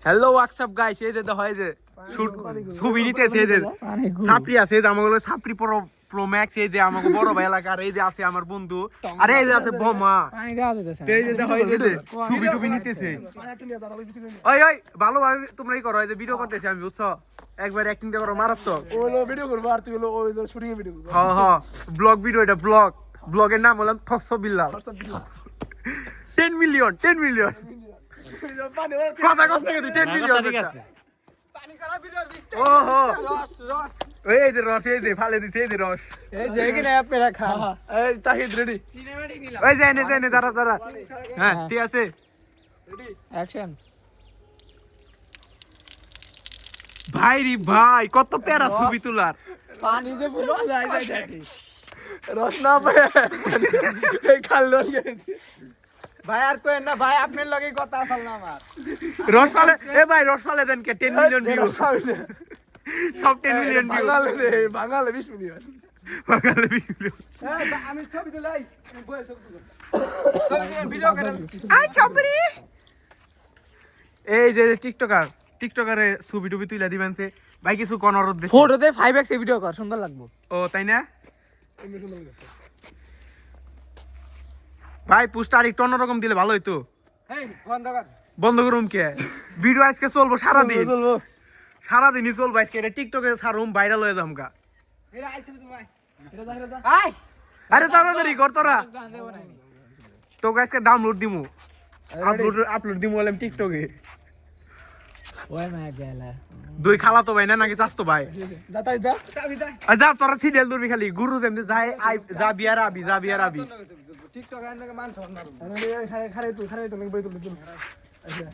Hello WhatsApp guys, এই যে হয় যে ছবি নিতেছে, এই যে ছাপড়ি আছে, এই যে আমাগুলো ছাপড়ি প্রো ম্যাক্স, এই যে আমাকে বড় ভাই এলাকার, এই যে আছে আমার বন্ধু, আর এই যে আছে বোমা, এই যে হয় যে ছবি টবি নিতেছে। ওই ওই ভালোভাবে তোমরা এই করো, এই যে ভিডিও করতেছি আমি, বুঝছো? একবার অ্যাক্টিং দিয়ে করো মারাত্মক। ওইলো ভিডিও করবো আর তুই হলো ওইলো শুটিং এর ভিডিও করবো। হ্যাঁ হ্যাঁ, ব্লগ ভিডিও, এটা ব্লগের নাম হলাম থক্স বিল্লাল। 10 মিলিয়ন কথা কথা কিন্তু 10 মিলিয়ন ঠিক আছে। পানি করা ভিডিও দিতে ওহো, রস রস এই যে রস, এই যে ফালে দিছে, এই যে রস, এই যে এখানে আপনারা খান। এই তাহিদ রেডি ওই যে এনে দাঁড়া। হ্যাঁ ঠিক আছে, রেডি অ্যাকশন। ভাই রে ভাই, কত প্যারা ছবি তোলার। পানি দে পুরো যাই রস না পায় এই খাল রস গেছে ভাই। আর কই না ভাই, আপনার লগে কথা আসল না আমার। রস ফালে, এ ভাই রস ফালে দেন কে 10 মিলিয়ন ভিউ, সব 10 মিলিয়ন ভিউ, বাঙালি 20 মিলিয়ন। বাঙালি ভিডিও। আমি ছবি তুলাই বয়ে ছবি তুলাই ভিডিও করে আই ছবরি, এই যে টিকটকারে ছবি টবি তুইলা দিবেন সে ভাই, কিছু কোন অনুরোধ দিছি। ফটোতে 5x এ ভিডিও কর, সুন্দর লাগবে। ও তাই না ভাই, পোস্টার একটু অন্যরকম দিলে ভালো হইতো। এই বন্ধ কর বন্ধ করুম কে, ভিডিও আজকে চলবো সারাদিন, চলবো। সারাদিনই চলবো আজকে, এটা টিকটকে ছাড়ুম, ভাইরাল হয়ে যাম গা। এরা আইছিল তুমি ভাই, এটা যা আই আরে তাড়াতাড়ি কর তোরা, তোকে আজকে ডাউনলোড দিমু, আপলোড দিমু বললাম টিকটকে। ওই মা গেলা। দুই খালা তো ভাই না নাকি চাস্তো ভাই? যা তাই যা চাবি দা আর যা তোরা সিরিয়াল ধরবি খালি, গুরু যেমনি যায় যা বিয়ার আবি। টিকটক এর নাকি মান সর না আরে খারে তুই বই তুই আচ্ছা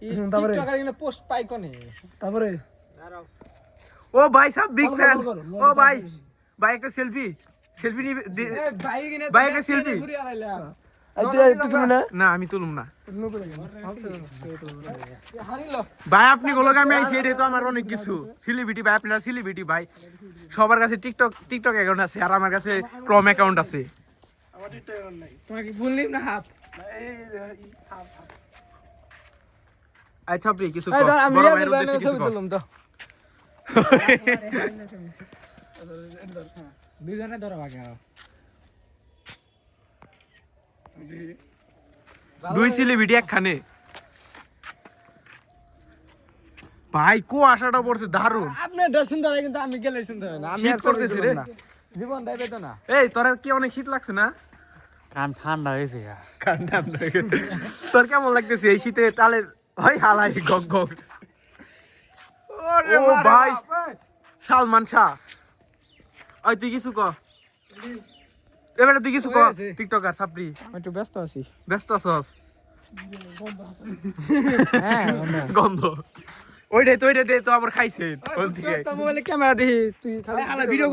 টিকটক এর পোস্ট পাই কোনে তারপরে ও ভাই সব বিগ ভালো, ফ্যান। ভালো, ভালো, ও ভালো, ভাই একটা সেলফি নি ভাই কিনে ভাই একটা selfie। ঘুরে আইলা তুমি না না আমি তুলুম না হারিলো ভাই, আপনি গুলোকে আমি আইছি, এটাই তো আমার অনেক কিছু সেলিব্রিটি ভাই, আপনারা সেলিব্রিটি ভাই, সবার কাছে টিকটক অ্যাকাউন্ট আছে, আর আমার কাছে ক্রম অ্যাকাউন্ট আছে। আমার টিকটক নাই তোমার কি ফুল নেম না হাফ? এই আচ্ছা আপনি কিছু এই কর, ধর আমি বড় ইয়াদের ভাইয়ের ব্যানারে উদ্দেশ্যে কিছু ছবি কর। তুললাম তো দুজনে ধরো আগে। দুই সেলিব্রিটি একখানে ভাই, কো আশাটা পড়ছে দারুন। আপনি ডর সুন্দর হয় কিন্তু আমি গেলে সুন্দর হয় না। আমি শীত আর করতেছি রে। জীবন দেবে তো না। এই তোরা কি অনেক শীত লাগছে না? কান ঠান্ডা হয়েছে। তোর কেমন লাগতেছে এই শীতে? তাহলে ভাই হালাই গগ ও ভাই, সালমান শাহ, ওই তুই কিছু ক, এবারে তুই কিছু ক, টিকটকার সাপড়ি, আমি একটু ব্যস্ত আছি। ব্যস্ত আছস? হ্যাঁ গন্ধ ওইটাই তো আবার খাইছে তোর মোবাইলে ক্যামেরা দেখি তুই খালি ভিডিও